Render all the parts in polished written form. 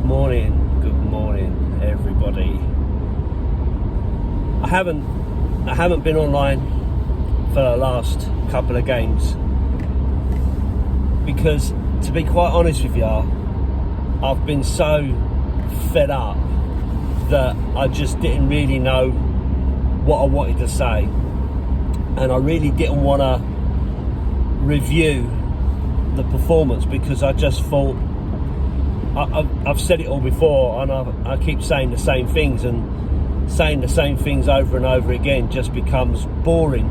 Good morning, everybody. I haven't been online for the last couple of games because, to be quite honest with you, I've been so fed up that I just didn't really know what I wanted to say, and I really didn't want to review the performance because I just thought I've said it all before, and I keep saying the same things, and saying the same things over and over again just becomes boring,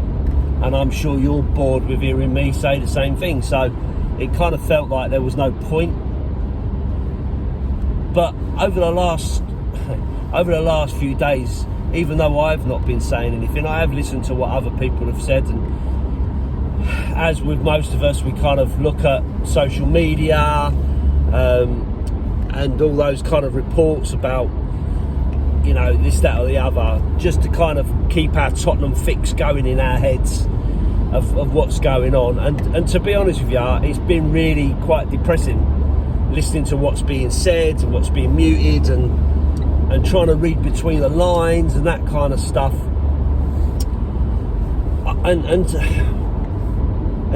and I'm sure you're bored with hearing me say the same thing, so it kind of felt like there was no point. But over the last few days, even though I've not been saying anything, I have listened to what other people have said, and as with most of us, we kind of look at social media and all those kind of reports about, you know, this, that or the other, just to kind of keep our Tottenham fix going in our heads of what's going on. And to be honest with you, it's been really quite depressing listening to what's being said and what's being muted, and trying to read between the lines and that kind of stuff. And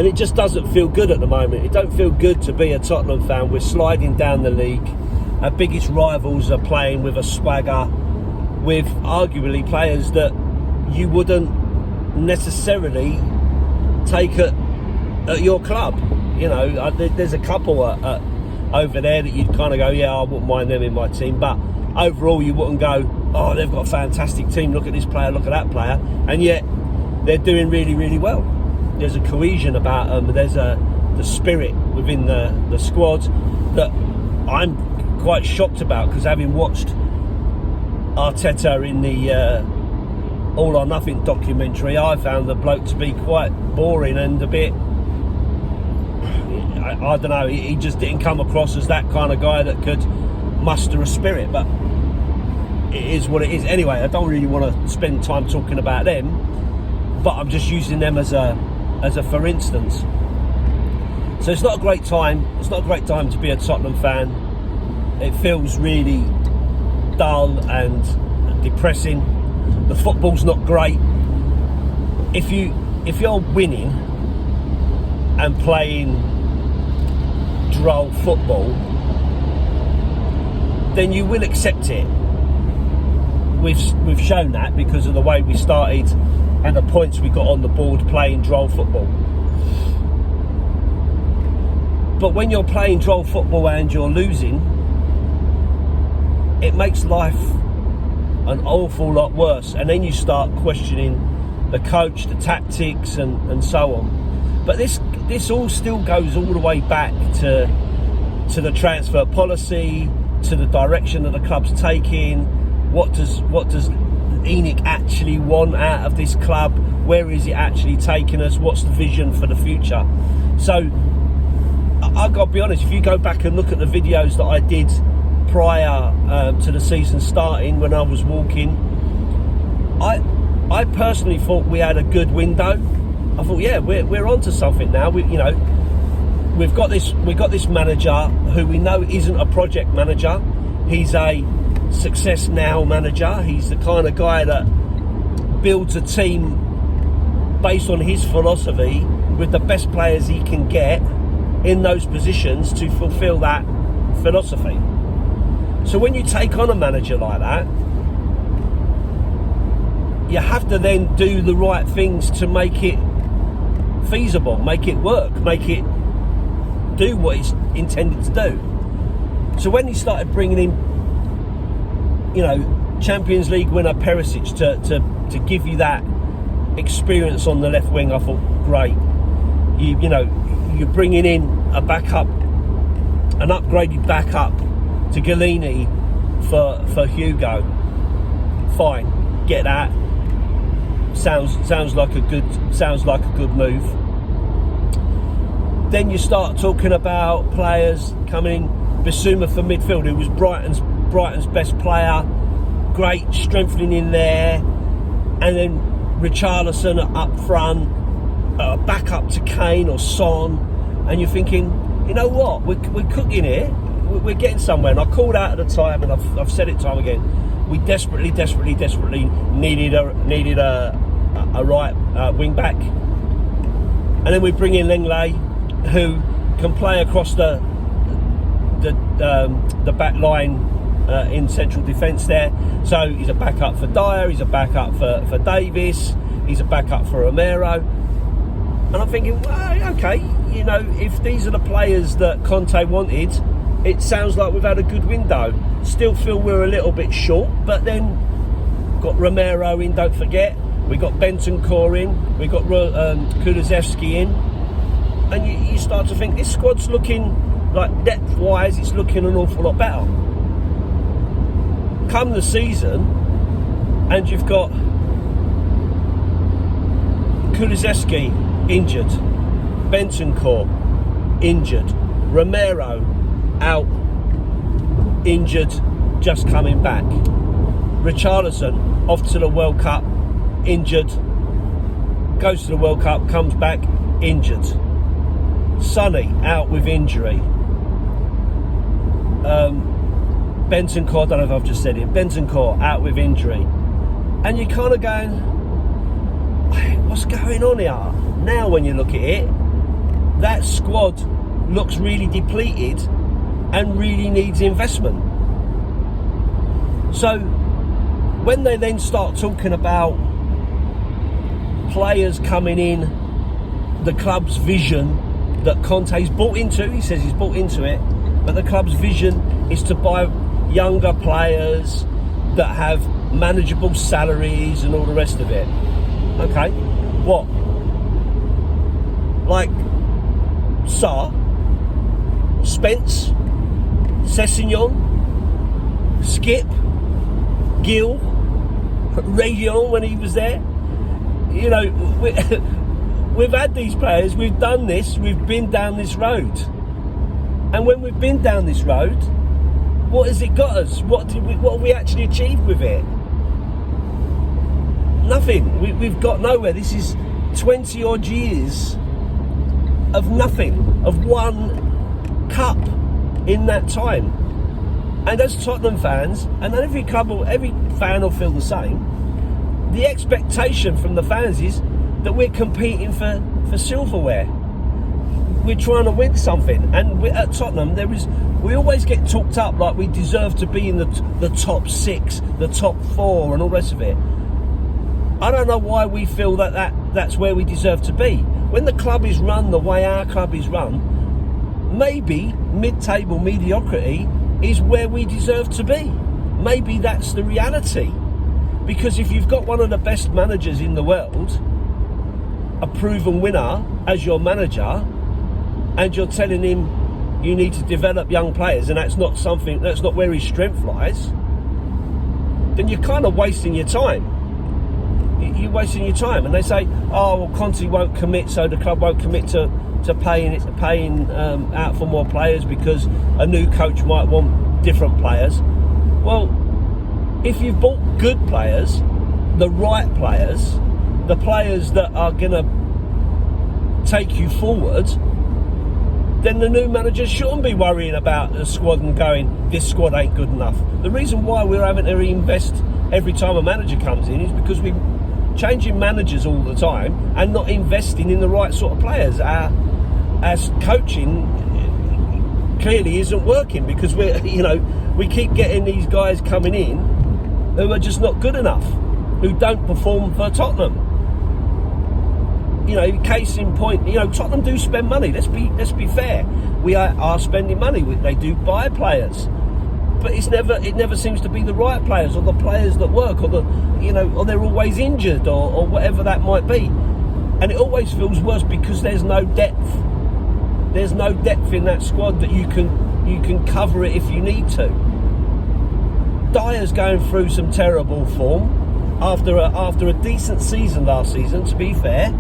it just doesn't feel good at the moment. It don't feel good to be a Tottenham fan. We're sliding down the league. Our biggest rivals are playing with a swagger, with arguably players that you wouldn't necessarily take at your club. You know, there's a couple over there that you'd kind of go, yeah, I wouldn't mind them in my team. But overall, you wouldn't go, oh, they've got a fantastic team. Look at this player, look at that player. And yet, they're doing really, really well. There's a cohesion about them. There's the spirit within the squad that I'm quite shocked about, because having watched Arteta in the All or Nothing documentary, I found the bloke to be quite boring and a bit, I don't know, he just didn't come across as that kind of guy that could muster a spirit. But it is what it is. Anyway, I don't really want to spend time talking about them, but I'm just using them as a for instance. So it's not a great time. It's not a great time to be a Tottenham fan. It feels really dull and depressing. The football's not great. If you're winning and playing droll football, then you will accept it. We've shown that because of the way we started and the points we got on the board playing droll football. But when you're playing droll football and you're losing, it makes life an awful lot worse, and then you start questioning the coach, the tactics, and so on. But this all still goes all the way back to the transfer policy, to the direction that the club's taking. What does Enoch actually want out of this club? Where is it actually taking us? What's the vision for the future? So I've got to be honest, if you go back and look at the videos that I did prior to the season starting, when I was walking, I personally thought we had a good window. I thought, yeah, we're onto something now. We've got this manager who we know isn't a project manager. He's a success now manager. He's the kind of guy that builds a team based on his philosophy with the best players he can get in those positions to fulfill that philosophy. So when you take on a manager like that, you have to then do the right things to make it feasible, make it work, make it do what it's intended to do. So when he started bringing in, you know, Champions League winner Perisic to give you that experience on the left wing, I thought, great. You know, you're bringing in a backup, an upgraded backup to Galini for Hugo. Fine, get that. Sounds like a good move. Then you start talking about players coming in. Bissouma for midfield, who was Brighton's best player, great, strengthening in there, and then Richarlison up front, back up to Kane or Son, and you're thinking, you know what, we're cooking here. we're getting somewhere. And I called out at the time, and I've said it time again. We desperately needed a right wing back, and then we bring in Lenglet, who can play across the back line in central defence there. So he's a backup for Dyer, he's a backup for Davis, he's a backup for Romero. And I'm thinking, well, okay, you know, if these are the players that Conte wanted, it sounds like we've had a good window. Still feel we're a little bit short, but then got Romero in, don't forget. We got Bentancur in, we got Kulusevski in. And you start to think this squad's looking, like depth-wise, it's looking an awful lot better. Come the season, and you've got Kulusevski injured, Bentancur injured, Romero out, injured, just coming back, Richarlison off to the World Cup, injured, goes to the World Cup, comes back, injured. Sonny out with injury. Bentancur, I don't know if I've just said it, Bentancur out with injury. And you're kind of going, what's going on here? Now when you look at it, that squad looks really depleted and really needs investment. So when they then start talking about players coming in, the club's vision that Conte's bought into, he says he's bought into it, but the club's vision is to buy younger players that have manageable salaries and all the rest of it. Okay, what? Like Sarr, Spence, Sessegnon, Skip, Gill, Reguilon when he was there. You know, we've had these players, we've done this, we've been down this road. And when we've been down this road, what has it got us? What have we actually achieved with it? Nothing. We've got nowhere. This is 20 odd years of nothing, of one cup in that time. And as Tottenham fans, and every fan will feel the same, the expectation from the fans is that we're competing for silverware. We're trying to win something, and at Tottenham we always get talked up like we deserve to be in the top 6, the top 4 and all the rest of it. I don't know why we feel that's where we deserve to be. When the club is run the way our club is run, maybe mid-table mediocrity is where we deserve to be. Maybe that's the reality. Because if you've got one of the best managers in the world, a proven winner as your manager, and you're telling him you need to develop young players, and that's not where his strength lies, then you're kind of wasting your time. You're wasting your time. And they say, oh, well, Conte won't commit, so the club won't commit to paying out for more players because a new coach might want different players. Well, if you've bought good players, the right players, the players that are going to take you forward, then the new manager shouldn't be worrying about the squad and going, this squad ain't good enough. The reason why we're having to reinvest every time a manager comes in is because we're changing managers all the time and not investing in the right sort of players. Our coaching clearly isn't working because we keep getting these guys coming in who are just not good enough, who don't perform for Tottenham. Case in point, Tottenham do spend money. Let's be fair. We are spending money. They do buy players, but it never seems to be the right players or the players that work, or or they're always injured or whatever that might be. And it always feels worse because there's no depth. There's no depth in that squad that you can cover it if you need to. Dyer's going through some terrible form after a decent season last season, to be fair.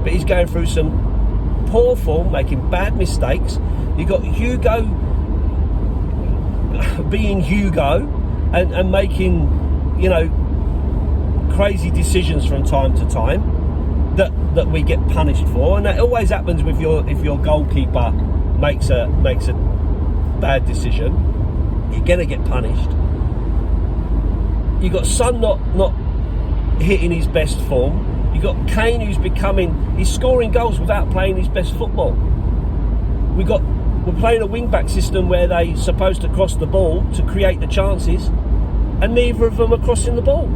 But he's going through some poor form, making bad mistakes. You've got Hugo being Hugo and making, crazy decisions from time to time that we get punished for. And that always happens with if your goalkeeper makes a bad decision, you're going to get punished. You've got Son not hitting his best form. You've got Kane he's scoring goals without playing his best football. We're playing a wing-back system where they're supposed to cross the ball to create the chances, and neither of them are crossing the ball.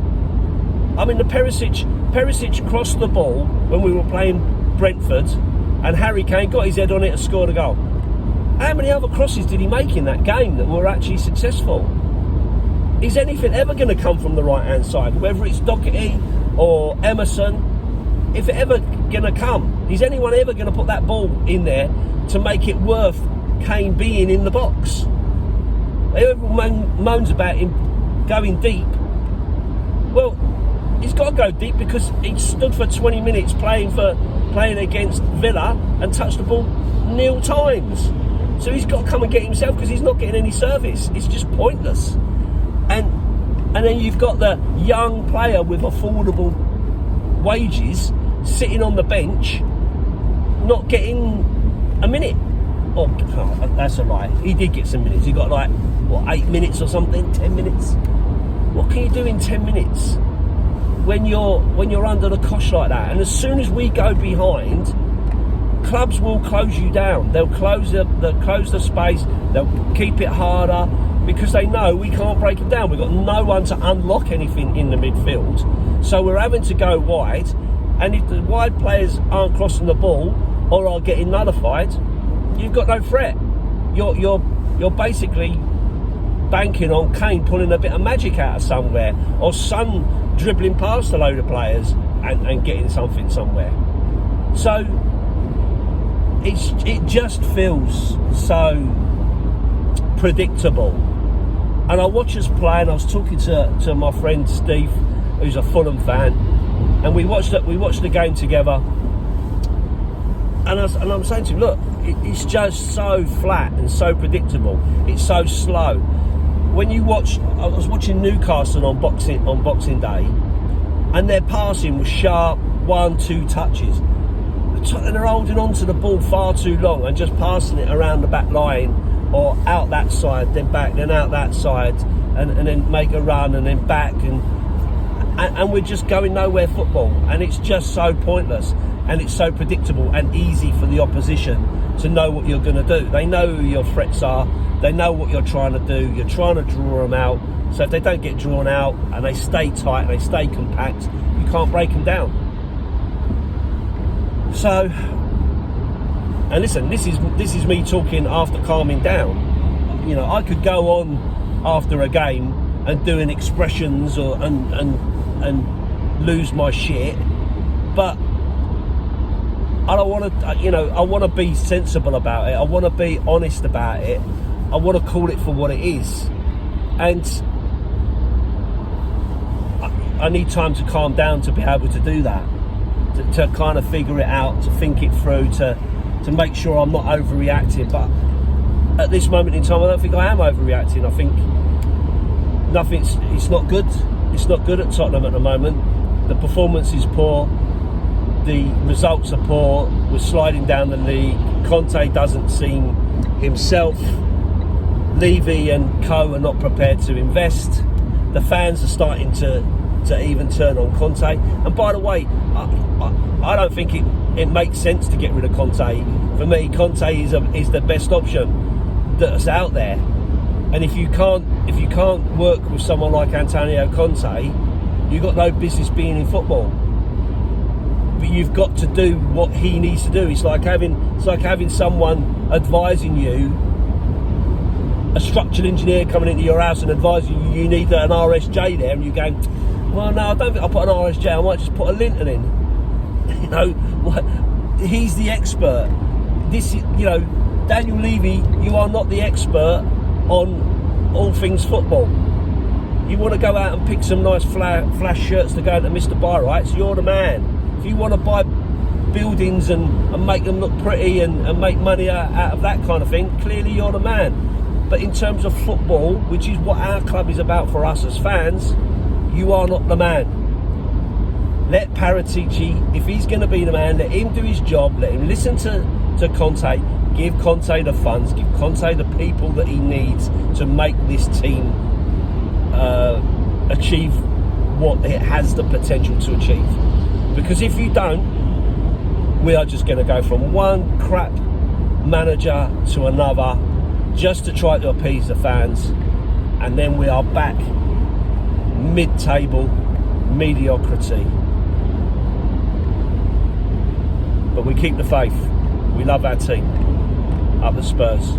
I mean, the Perisic crossed the ball when we were playing Brentford, and Harry Kane got his head on it and scored a goal. How many other crosses did he make in that game that were actually successful? Is anything ever going to come from the right-hand side, whether it's Doherty or Emerson? If it ever going to come, is anyone ever going to put that ball in there to make it worth Kane being in the box? Everyone moans about him going deep. Well, he's got to go deep because he stood for 20 minutes playing against Villa and touched the ball 0 times. So he's got to come and get himself because he's not getting any service. It's just pointless. And then you've got the young player with affordable wages sitting on the bench, not getting a minute. Oh, that's a lie. He did get some minutes. He got 8 minutes or something, 10 minutes. What can you do in 10 minutes when you're under the cosh like that? And as soon as we go behind, clubs will close you down. They'll close the space. They'll keep it harder because they know we can't break them down. We've got no one to unlock anything in the midfield, so we're having to go wide. And if the wide players aren't crossing the ball or are getting nullified, you've got no threat. You're basically banking on Kane pulling a bit of magic out of somewhere, or Son dribbling past a load of players and getting something somewhere. So it just feels so predictable. And I watch us play, and I was talking to my friend Steve, who's a Fulham fan, and we watched the game together. And I'm saying to him, look, it's just so flat and so predictable. It's so slow. When you watch, I was watching Newcastle on Boxing Day, and their passing was sharp, 1-2 touches. And they're holding on to the ball far too long and just passing it around the back line or out that side, then back, then out that side, and then make a run and then back, and we're just going nowhere football, and it's just so pointless, and it's so predictable and easy for the opposition to know what you're going to do. They know who your threats are, they know what you're trying to do, you're trying to draw them out. So if they don't get drawn out and they stay tight and they stay compact, you can't break them down. So, and listen, this is me talking after calming down. You know, I could go on after a game and doing expressions and lose my shit, but I don't want to. You know, I want to be sensible about it. I want to be honest about it. I want to call it for what it is, and I need time to calm down to be able to do that. To kind of figure it out, to think it through, to make sure I'm not overreacting. But at this moment in time, I don't think I am overreacting. I think it's not good. It's not good at Tottenham at the moment. The performance is poor. The results are poor. We're sliding down the league. Conte doesn't seem himself. Levy and co are not prepared to invest. The fans are starting to even turn on Conte. And by the way, I don't think it makes sense to get rid of Conte. For me, Conte is the best option that's out there. And if you can't work with someone like Antonio Conte, you've got no business being in football. But you've got to do what he needs to do. It's like having someone advising you, a structural engineer coming into your house and advising you need an RSJ there, and you're going, well, no, I don't think I'll put an RSJ, I might just put a lintel in. You know, he's the expert. Daniel Levy, you are not the expert on all things football. You want to go out and pick some nice flash shirts to go into Mr. Byrights, you're the man. If you want to buy buildings and make them look pretty and make money out of that kind of thing, clearly you're the man. But in terms of football, which is what our club is about for us as fans, you are not the man. Let Paratici, if he's going to be the man, let him do his job, let him listen to Conte, give Conte the funds, give Conte the people that he needs to make this team achieve what it has the potential to achieve. Because if you don't, we are just going to go from one crap manager to another just to try to appease the fans, and then we are back mid-table mediocrity. But we keep the faith. We love our team. Up the Spurs.